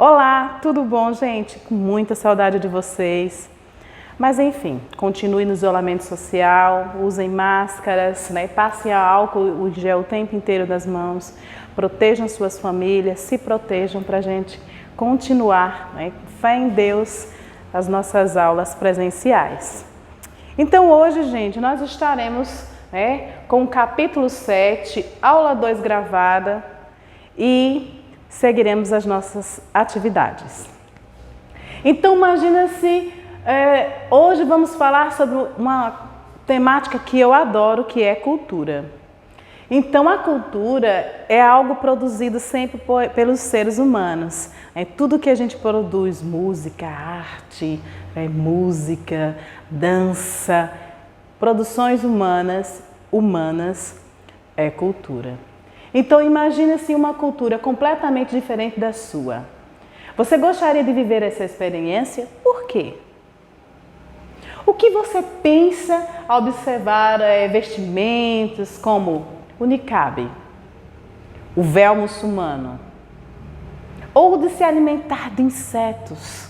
Olá, tudo bom, gente? Com muita saudade de vocês. Mas enfim, continue no isolamento social, usem máscaras, passem álcool, o gel o tempo inteiro das mãos, protejam suas famílias, se protejam para a gente continuar, fé em Deus, as nossas aulas presenciais. Então hoje, gente, nós estaremos com o capítulo 7, aula 2 gravada e seguiremos as nossas atividades. Então imagina se hoje vamos falar sobre uma temática que eu adoro, que é cultura. Então a cultura é algo produzido sempre pelos seres humanos. Tudo que a gente produz, música, arte, música, dança, produções humanas é cultura. Então imagine-se uma cultura completamente diferente da sua. Você gostaria de viver essa experiência? Por quê? O que você pensa ao observar vestimentos como o niqab, o véu muçulmano, ou de se alimentar de insetos?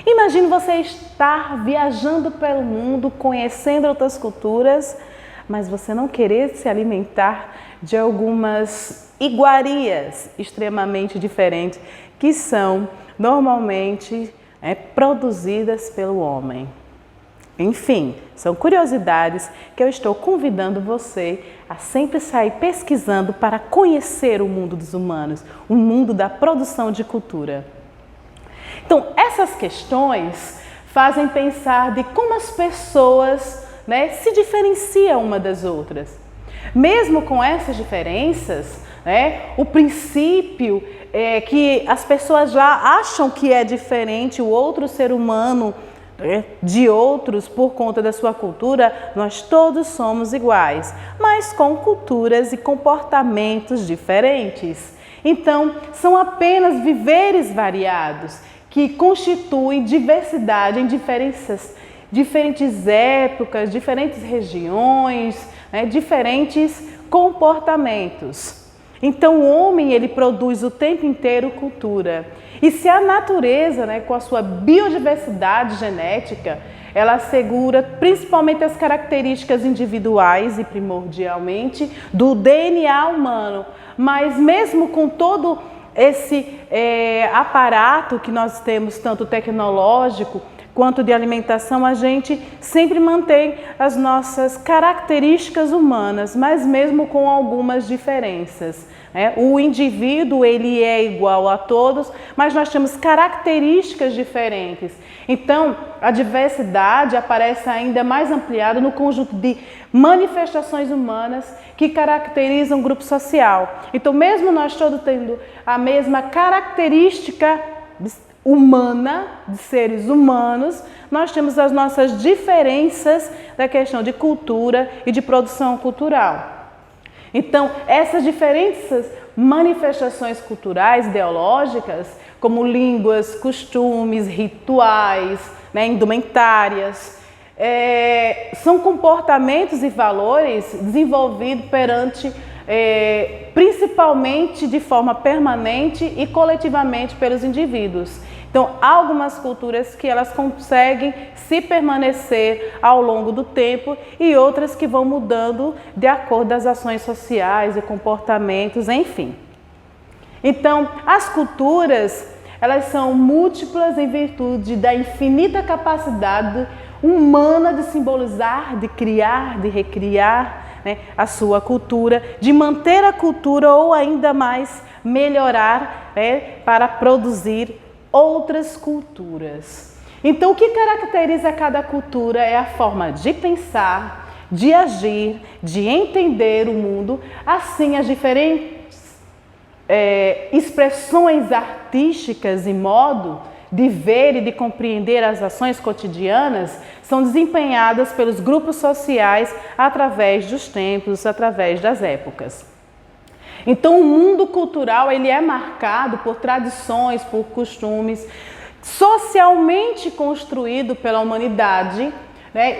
Imagine você estar viajando pelo mundo, conhecendo outras culturas, mas você não querer se alimentar de algumas iguarias extremamente diferentes que são normalmente produzidas pelo homem. Enfim, são curiosidades que eu estou convidando você a sempre sair pesquisando para conhecer o mundo dos humanos, o mundo da produção de cultura. Então, essas questões fazem pensar de como as pessoas se diferenciam uma das outras. Mesmo com essas diferenças, o princípio é que as pessoas já acham que é diferente o outro ser humano de outros por conta da sua cultura, nós todos somos iguais, mas com culturas e comportamentos diferentes. Então, são apenas viveres variados que constituem diversidade em diferentes épocas, diferentes regiões, diferentes comportamentos. Então o homem ele produz o tempo inteiro cultura. E se a natureza, com a sua biodiversidade genética, ela assegura principalmente as características individuais e primordialmente do DNA humano, mas mesmo com todo esse aparato que nós temos, tanto tecnológico quanto de alimentação, a gente sempre mantém as nossas características humanas, mas mesmo com algumas diferenças. O indivíduo ele é igual a todos, mas nós temos características diferentes. Então, a diversidade aparece ainda mais ampliada no conjunto de manifestações humanas que caracterizam o grupo social. Então, mesmo nós todos tendo a mesma característica humana, de seres humanos, nós temos as nossas diferenças da questão de cultura e de produção cultural. Então, essas diferentes manifestações culturais, ideológicas, como línguas, costumes, rituais, indumentárias, são comportamentos e valores desenvolvidos principalmente de forma permanente e coletivamente pelos indivíduos. Então, há algumas culturas que elas conseguem se permanecer ao longo do tempo e outras que vão mudando de acordo das ações sociais e comportamentos, enfim. Então, as culturas, elas são múltiplas em virtude da infinita capacidade humana de simbolizar, de criar, de recriar a sua cultura, de manter a cultura ou ainda mais melhorar para produzir outras culturas. Então, o que caracteriza cada cultura é a forma de pensar, de agir, de entender o mundo, assim as diferentes expressões artísticas e modo de ver e de compreender as ações cotidianas são desempenhadas pelos grupos sociais através dos tempos, através das épocas. Então o mundo cultural ele é marcado por tradições, por costumes, socialmente construído pela humanidade.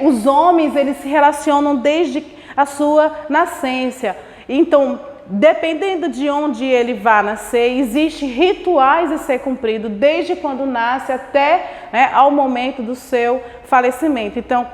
Os homens eles se relacionam desde a sua nascença. Então dependendo de onde ele vá nascer, existem rituais a ser cumprido desde quando nasce até, né, ao momento do seu falecimento. Então,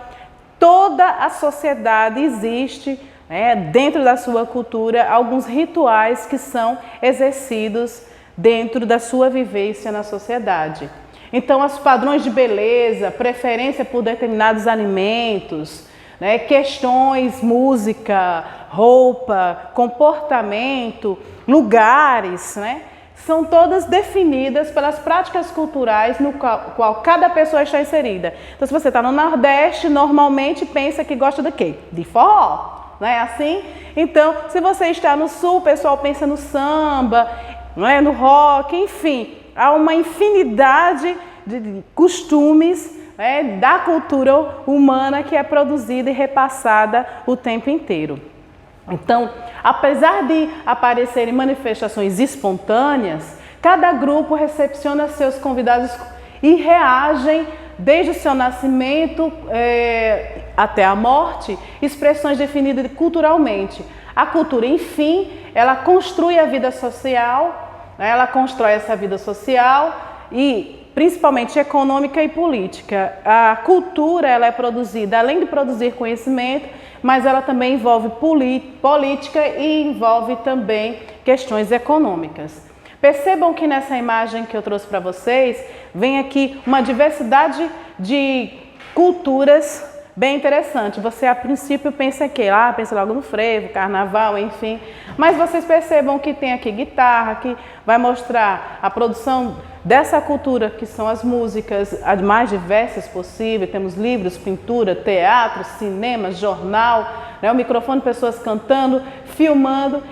toda a sociedade existe, né, dentro da sua cultura, alguns rituais que são exercidos dentro da sua vivência na sociedade. Então, os padrões de beleza, preferência por determinados alimentos, né, questões, música, roupa, comportamento, lugares, né, são todas definidas pelas práticas culturais no qual cada pessoa está inserida. Então, se você está no Nordeste, normalmente pensa que gosta de quê? De forró, não é assim? Então, se você está no Sul, o pessoal pensa no samba, não é? No rock, enfim, há uma infinidade de costumes, né, da cultura humana que é produzida e repassada o tempo inteiro. Então, apesar de aparecerem manifestações espontâneas, cada grupo recepciona seus convidados e reagem desde o seu nascimento até a morte, expressões definidas culturalmente. A cultura, enfim, ela constrói a vida social, né, ela constrói essa vida social e principalmente econômica e política. A cultura, ela é produzida, além de produzir conhecimento, mas ela também envolve política e envolve também questões econômicas. Percebam que nessa imagem que eu trouxe para vocês, vem aqui uma diversidade de culturas bem interessante. Você a princípio pensa que pensa logo no frevo, carnaval, enfim, mas vocês percebam que tem aqui guitarra, que vai mostrar a produção dessa cultura, que são as músicas as mais diversas possíveis. Temos livros, pintura, teatro, cinema, jornal, né, o microfone, pessoas cantando, filmando.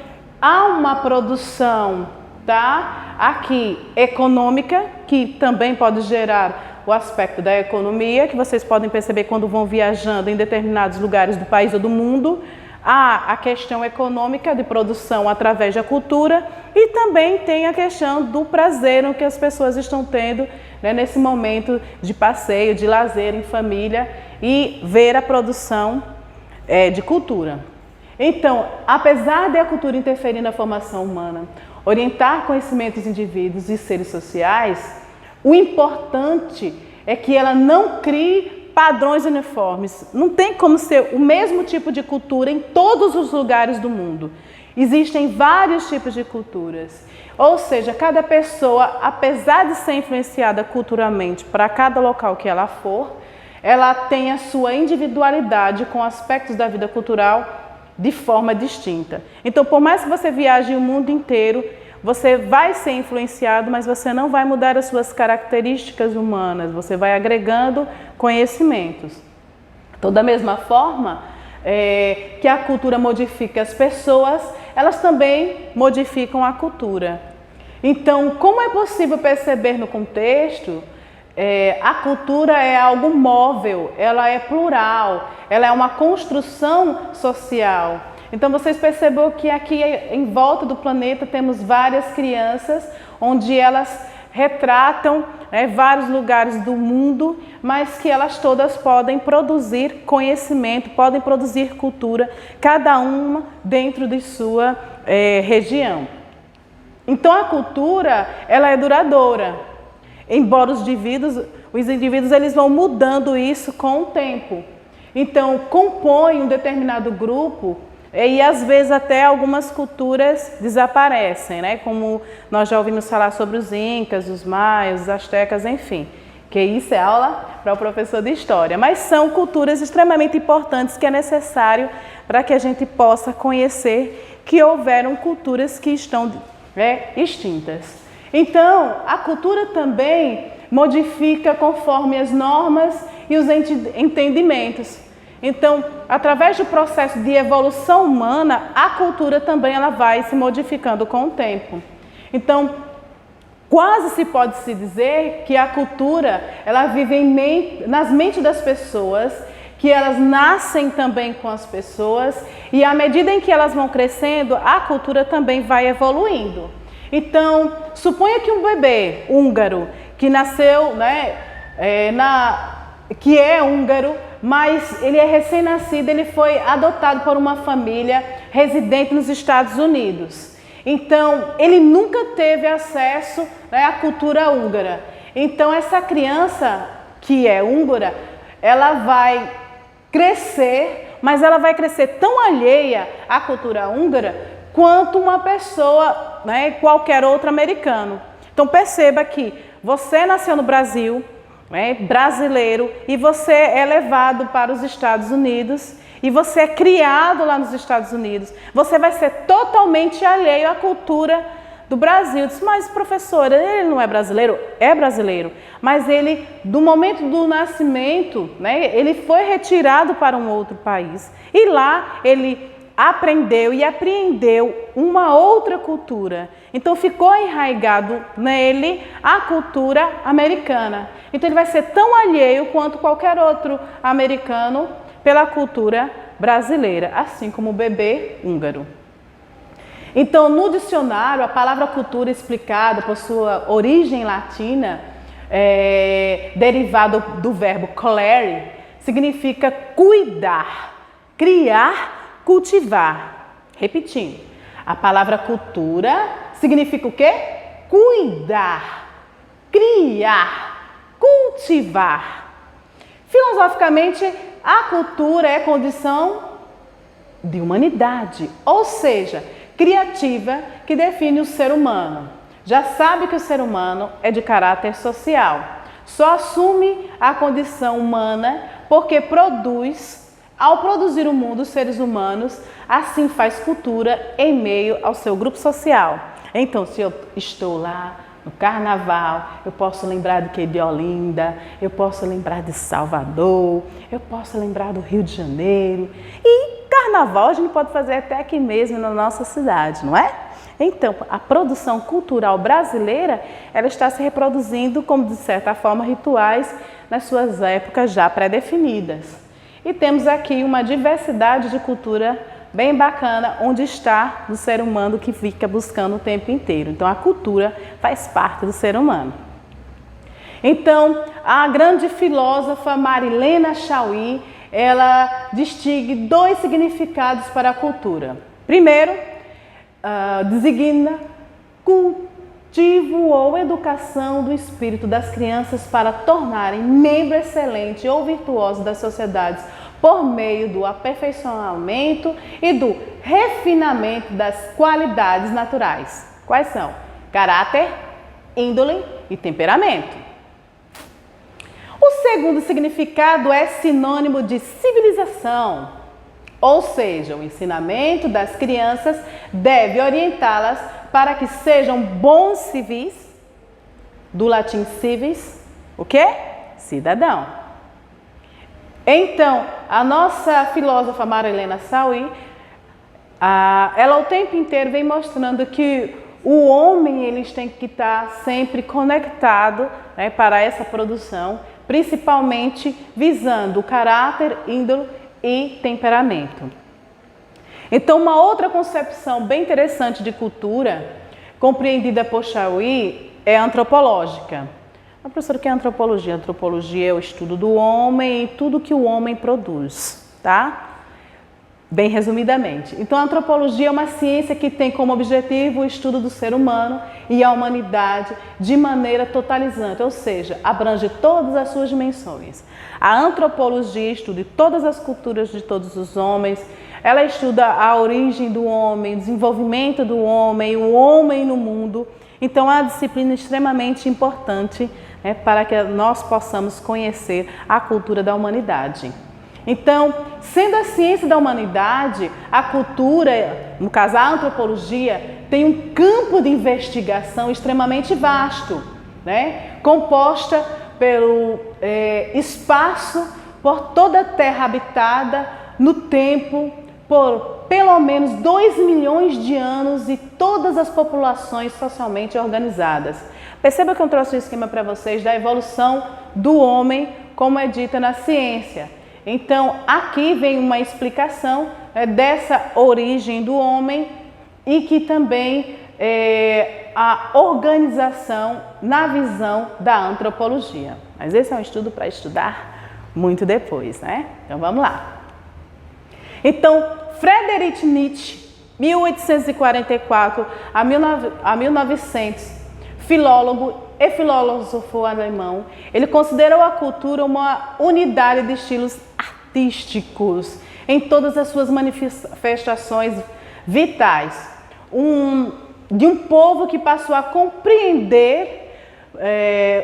Há uma produção, tá, aqui econômica, que também pode gerar o aspecto da economia, que vocês podem perceber quando vão viajando em determinados lugares do país ou do mundo. Há a questão econômica de produção através da cultura e também tem a questão do prazer que as pessoas estão tendo, né, nesse momento de passeio, de lazer em família e ver a produção de cultura. Então, apesar de a cultura interferir na formação humana, orientar conhecimentos indivíduos e seres sociais, o importante é que ela não crie padrões uniformes. Não tem como ser o mesmo tipo de cultura em todos os lugares do mundo. Existem vários tipos de culturas. Ou seja, cada pessoa, apesar de ser influenciada culturalmente para cada local que ela for, ela tem a sua individualidade com aspectos da vida cultural de forma distinta. Então, por mais que você viaje o mundo inteiro, você vai ser influenciado, mas você não vai mudar as suas características humanas, você vai agregando conhecimentos. Então, da mesma forma que a cultura modifica as pessoas, elas também modificam a cultura. Então, como é possível perceber no contexto, a cultura é algo móvel, ela é plural, ela é uma construção social. Então, vocês percebam que aqui em volta do planeta temos várias crianças, onde elas retratam, né, vários lugares do mundo, mas que elas todas podem produzir conhecimento, podem produzir cultura, cada uma dentro de sua região. Então, a cultura, ela é duradoura, embora os indivíduos eles vão mudando isso com o tempo. Então, compõem um determinado grupo, e às vezes até algumas culturas desaparecem, né? Como nós já ouvimos falar sobre os incas, os maias, os astecas, enfim. Que isso é aula para o professor de história. Mas são culturas extremamente importantes que é necessário para que a gente possa conhecer que houveram culturas que estão extintas. Então, a cultura também modifica conforme as normas e os entendimentos. Então, através do processo de evolução humana, a cultura também ela vai se modificando com o tempo. Então, quase se pode se dizer que a cultura ela vive nas mentes das pessoas, que elas nascem também com as pessoas e à medida em que elas vão crescendo, a cultura também vai evoluindo. Então, suponha que um bebê húngaro que nasceu, né, que é húngaro, mas ele é recém-nascido, ele foi adotado por uma família residente nos Estados Unidos. Então, ele nunca teve acesso, né, à cultura húngara. Então, essa criança que é húngara, ela vai crescer, mas ela vai crescer tão alheia à cultura húngara quanto uma pessoa, né, qualquer outro americano. Então, perceba que você nasceu no Brasil, né, brasileiro, e você é levado para os Estados Unidos, e você é criado lá nos Estados Unidos, você vai ser totalmente alheio à cultura do Brasil. Eu disse, mas professora, ele não é brasileiro? É brasileiro, mas ele, do momento do nascimento, né, ele foi retirado para um outro país. E lá ele aprendeu e apreendeu uma outra cultura. Então ficou enraizado nele a cultura americana. Então ele vai ser tão alheio quanto qualquer outro americano pela cultura brasileira, assim como o bebê húngaro. Então, no dicionário, a palavra cultura explicada por sua origem latina, derivada do verbo colere, significa cuidar, criar, cultivar. Repetindo, a palavra cultura significa o quê? Cuidar, criar, cultivar. Filosoficamente, a cultura é condição de humanidade, ou seja, criativa, que define o ser humano. Já sabe que o ser humano é de caráter social. Só assume a condição humana porque produz, ao produzir o mundo, os seres humanos, assim faz cultura em meio ao seu grupo social. Então, se eu estou lá no carnaval, eu posso lembrar de Olinda, eu posso lembrar de Salvador, eu posso lembrar do Rio de Janeiro. E carnaval a gente pode fazer até aqui mesmo na nossa cidade, não é? Então, a produção cultural brasileira, ela está se reproduzindo como, de certa forma, rituais nas suas épocas já pré-definidas. E temos aqui uma diversidade de cultura bem bacana, onde está o ser humano que fica buscando o tempo inteiro. Então, a cultura faz parte do ser humano. Então, a grande filósofa Marilena Chauí, ela distingue dois significados para a cultura. Primeiro, designa cultivo ou educação do espírito das crianças para tornarem membro excelente ou virtuoso das sociedades por meio do aperfeiçoamento e do refinamento das qualidades naturais. Quais são? Caráter, índole e temperamento. O segundo significado é sinônimo de civilização, ou seja, o ensinamento das crianças deve orientá-las para que sejam bons civis, do latim civis, o quê? Cidadão. Então, a nossa filósofa Marilena Chauí, ela o tempo inteiro vem mostrando que o homem ele tem que estar sempre conectado, né, para essa produção, principalmente visando o caráter, índole e temperamento. Então, uma outra concepção bem interessante de cultura, compreendida por Chauí, é antropológica. A professora, o que é antropologia? Antropologia é o estudo do homem e tudo que o homem produz, tá? Bem resumidamente. Então, a antropologia é uma ciência que tem como objetivo o estudo do ser humano e a humanidade de maneira totalizante, ou seja, abrange todas as suas dimensões. A antropologia estuda todas as culturas de todos os homens, ela estuda a origem do homem, o desenvolvimento do homem, o homem no mundo. Então, é uma disciplina extremamente importante, né, para que nós possamos conhecer a cultura da humanidade. Então, sendo a ciência da humanidade, a cultura, no caso a antropologia, tem um campo de investigação extremamente vasto, né, composta pelo espaço, por toda a terra habitada, no tempo, por pelo menos 2 milhões de anos e todas as populações socialmente organizadas. Perceba que eu trouxe um esquema para vocês da evolução do homem, como é dita na ciência. Então, aqui vem uma explicação dessa origem do homem e que também a organização na visão da antropologia. Mas esse é um estudo para estudar muito depois, né? Então, vamos lá. Então, Friedrich Nietzsche, 1844 a 1900, filólogo e filósofo alemão, ele considerou a cultura uma unidade de estilos artísticos em todas as suas manifestações vitais, de um povo que passou a compreender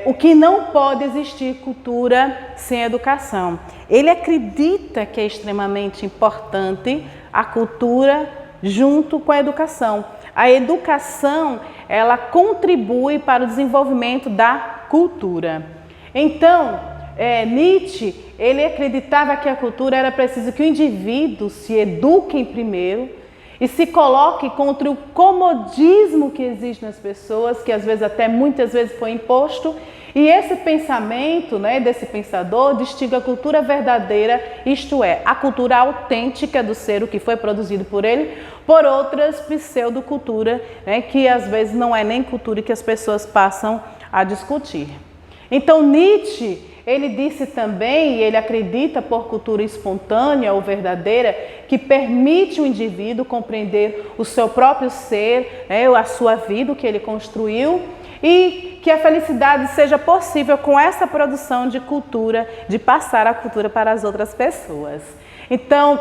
o que não pode existir cultura sem educação. Ele acredita que é extremamente importante a cultura junto com a educação. A educação, ela contribui para o desenvolvimento da cultura. Então, Nietzsche, ele acreditava que a cultura era preciso que o indivíduo se eduque primeiro e se coloque contra o comodismo que existe nas pessoas, que às vezes até muitas vezes foi imposto. E esse pensamento, desse pensador, distingue a cultura verdadeira, isto é, a cultura autêntica do ser, o que foi produzido por ele, por outras pseudocultura, que às vezes não é nem cultura e que as pessoas passam a discutir. Então Nietzsche, ele disse também, e ele acredita por cultura espontânea ou verdadeira, que permite o indivíduo compreender o seu próprio ser, a sua vida, o que ele construiu, e que a felicidade seja possível com essa produção de cultura, de passar a cultura para as outras pessoas. Então,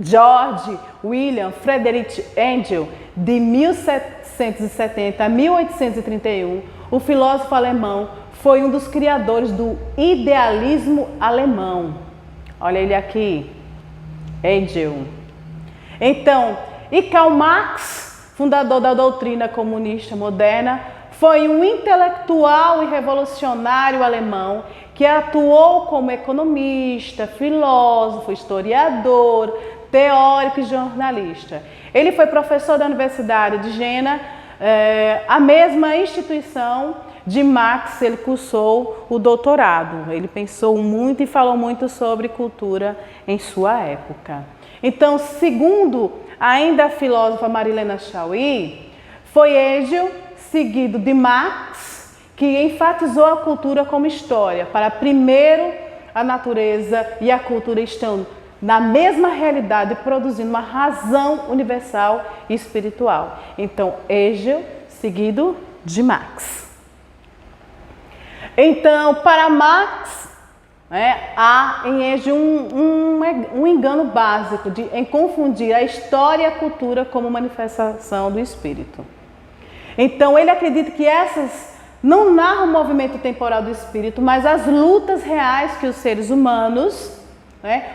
George William Friedrich Engels, de 1770 a 1831, o filósofo alemão, foi um dos criadores do idealismo alemão. Olha ele aqui, Engels. Então, e Karl Marx, fundador da doutrina comunista moderna, foi um intelectual e revolucionário alemão que atuou como economista, filósofo, historiador, teórico e jornalista. Ele foi professor da Universidade de Jena, a mesma instituição de Marx, ele cursou o doutorado. Ele pensou muito e falou muito sobre cultura em sua época. Então, segundo ainda a filósofa Marilena Chauí, foi Engels, seguido de Marx, que enfatizou a cultura como história. Para primeiro, a natureza e a cultura estão na mesma realidade, produzindo uma razão universal e espiritual. Então, Engels, seguido de Marx. Então, para Marx, há em Engels um engano básico em confundir a história e a cultura como manifestação do espírito. Então, ele acredita que essas não narram o movimento temporal do espírito, mas as lutas reais que os seres humanos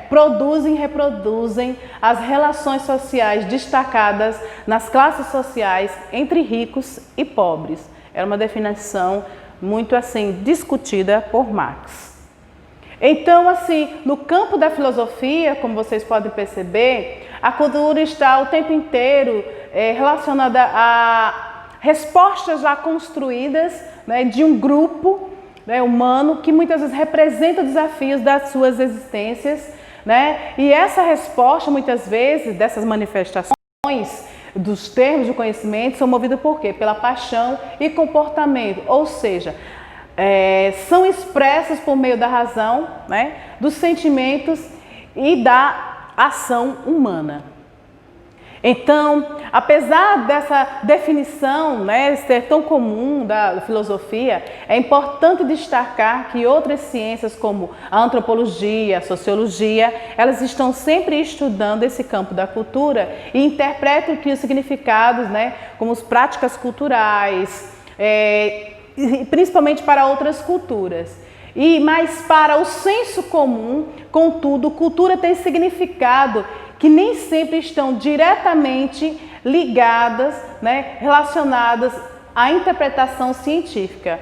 produzem e reproduzem, as relações sociais destacadas nas classes sociais entre ricos e pobres. Era uma definição muito assim discutida por Marx. Então, assim, no campo da filosofia, como vocês podem perceber, a cultura está o tempo inteiro relacionada a respostas já construídas de um grupo humano que muitas vezes representa desafios das suas existências, E essa resposta, muitas vezes, dessas manifestações dos termos de conhecimento são movidas por quê? Pela paixão e comportamento, ou seja, são expressas por meio da razão, dos sentimentos e da ação humana. Então, apesar dessa definição ser tão comum da filosofia, é importante destacar que outras ciências como a antropologia, a sociologia, elas estão sempre estudando esse campo da cultura e interpretam que os significados, como as práticas culturais, principalmente para outras culturas. Mas para o senso comum, contudo, cultura tem significado que nem sempre estão diretamente ligadas, relacionadas à interpretação científica.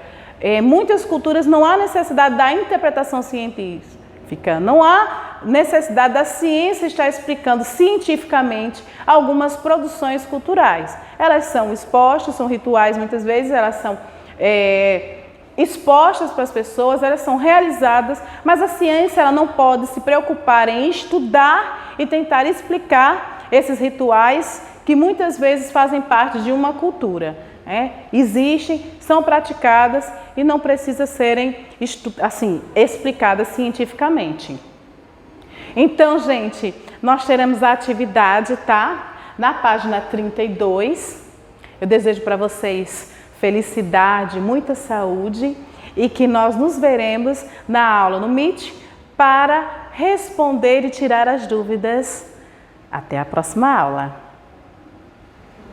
Muitas culturas não há necessidade da interpretação científica, não há necessidade da ciência estar explicando cientificamente algumas produções culturais. Elas são expostas, são rituais muitas vezes, elas são expostas para as pessoas, elas são realizadas, mas a ciência ela não pode se preocupar em estudar e tentar explicar esses rituais que muitas vezes fazem parte de uma cultura. Existem, são praticadas e não precisam serem explicadas cientificamente. Então, gente, nós teremos a atividade, tá? na página 32. Eu desejo para vocês felicidade, muita saúde e que nós nos veremos na aula no Meet para responder e tirar as dúvidas. Até a próxima aula!